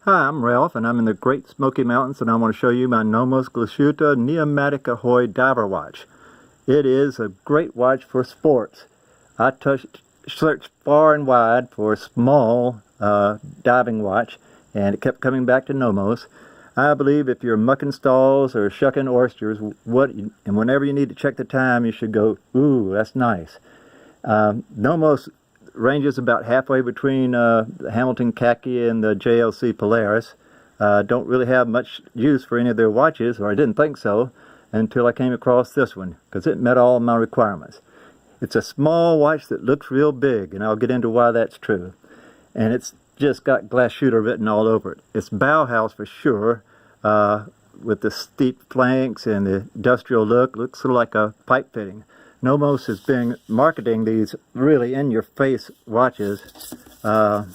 Hi, I'm Ralph, and I'm in the Great Smoky Mountains, and I want to show you my Nomos Glashutte Neomatik Ahoi diver watch. It is a great watch for sports. I searched far and wide for a small diving watch, and it kept coming back to Nomos. I believe if you're mucking stalls or shucking oysters, and whenever you need to check the time, you should go, ooh, that's nice. Nomos ranges about halfway between the Hamilton Khaki and the JLC Polaris. Don't really have much use for any of their watches, or I didn't think so, until I came across this one, because it met all my requirements. It's a small watch that looks real big, and I'll get into why that's true. And it's just got Glashutte written all over it. It's Bauhaus for sure, with the steep flanks and the industrial look. Looks sort of like a pipe fitting. Nomos has been marketing these really in-your-face watches, and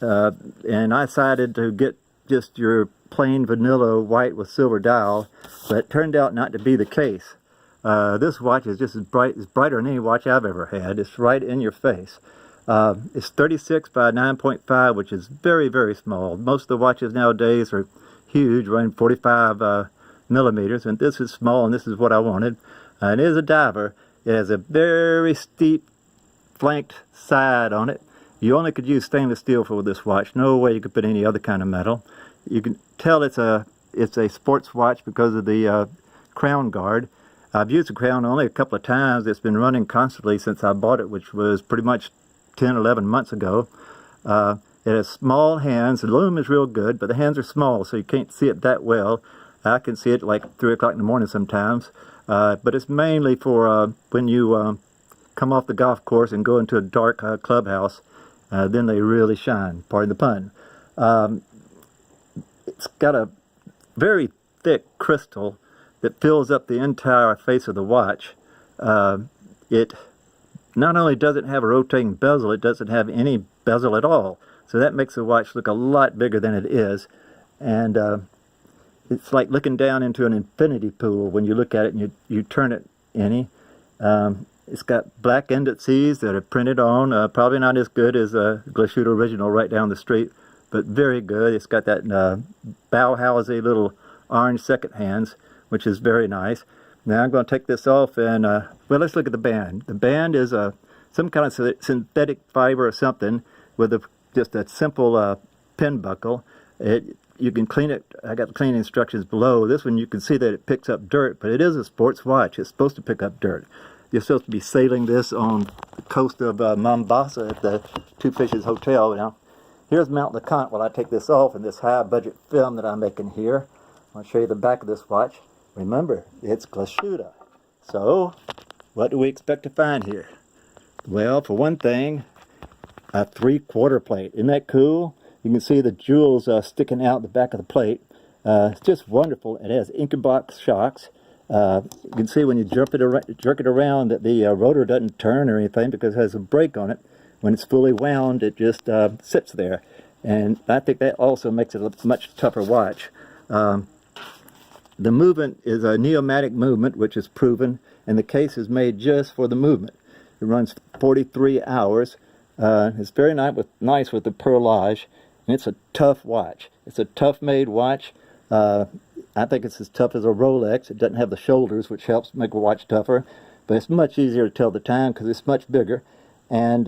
I decided to get just your plain vanilla white with silver dial, but it turned out not to be the case. This watch is just as bright, it's brighter than any watch I've ever had. It's right in your face. It's 36 by 9.5, which is very, very small. Most of the watches nowadays are huge, running 45 millimeters, and this is small, and this is what I wanted. It is a diver. It has a very steep flanked side on it. You only could use stainless steel for this watch. No way you could put any other kind of metal. You can tell it's a sports watch because of the crown guard. I've used the crown only a couple of times. It's been running constantly since I bought it, which was pretty much 10, 11 months ago. It has small hands. The lume is real good, but the hands are small, so you can't see it that well. I can see it like 3 o'clock in the morning sometimes. But it's mainly for when you come off the golf course and go into a dark clubhouse, then they really shine, pardon the pun. It's got a very thick crystal that fills up the entire face of the watch. It not only doesn't have a rotating bezel, it doesn't have any bezel at all. So that makes the watch look a lot bigger than it is. And it's like looking down into an infinity pool when you look at it and you turn it any. It's got black indices that are printed on, probably not as good as a Glashutte original right down the street, but very good. It's got that Bauhausy little orange second hands, which is very nice. Now I'm going to take this off and, well, let's look at the band. The band is some kind of synthetic fiber or something with just a simple pin buckle. You can clean it. I got the cleaning instructions below. This one you can see that it picks up dirt, but it is a sports watch. It's supposed to pick up dirt. You're supposed to be sailing this on the coast of Mombasa at the Two Fishes Hotel. Now, here's Mount LeConte while I take this off in this high-budget film that I'm making here. I'll show you the back of this watch. Remember, it's Glashutte. So, what do we expect to find here? Well, for one thing, a 3/4 plate. Isn't that cool? You can see the jewels sticking out the back of the plate. It's just wonderful. It has Incubloc shocks. You can see when you jerk it around that the rotor doesn't turn or anything because it has a brake on it. When it's fully wound, it just sits there. And I think that also makes it a much tougher watch. The movement is a Neomatik movement, which is proven, and the case is made just for the movement. It runs 43 hours. It's very nice with the perlage. And it's a tough watch. It's a tough-made watch. I think it's as tough as a Rolex. It doesn't have the shoulders, which helps make a watch tougher. But it's much easier to tell the time because it's much bigger. And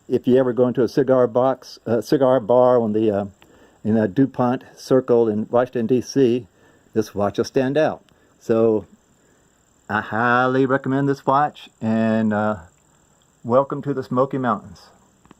if you ever go into a cigar bar on the in a DuPont Circle in Washington, D.C., this watch will stand out. So I highly recommend this watch. And welcome to the Smoky Mountains.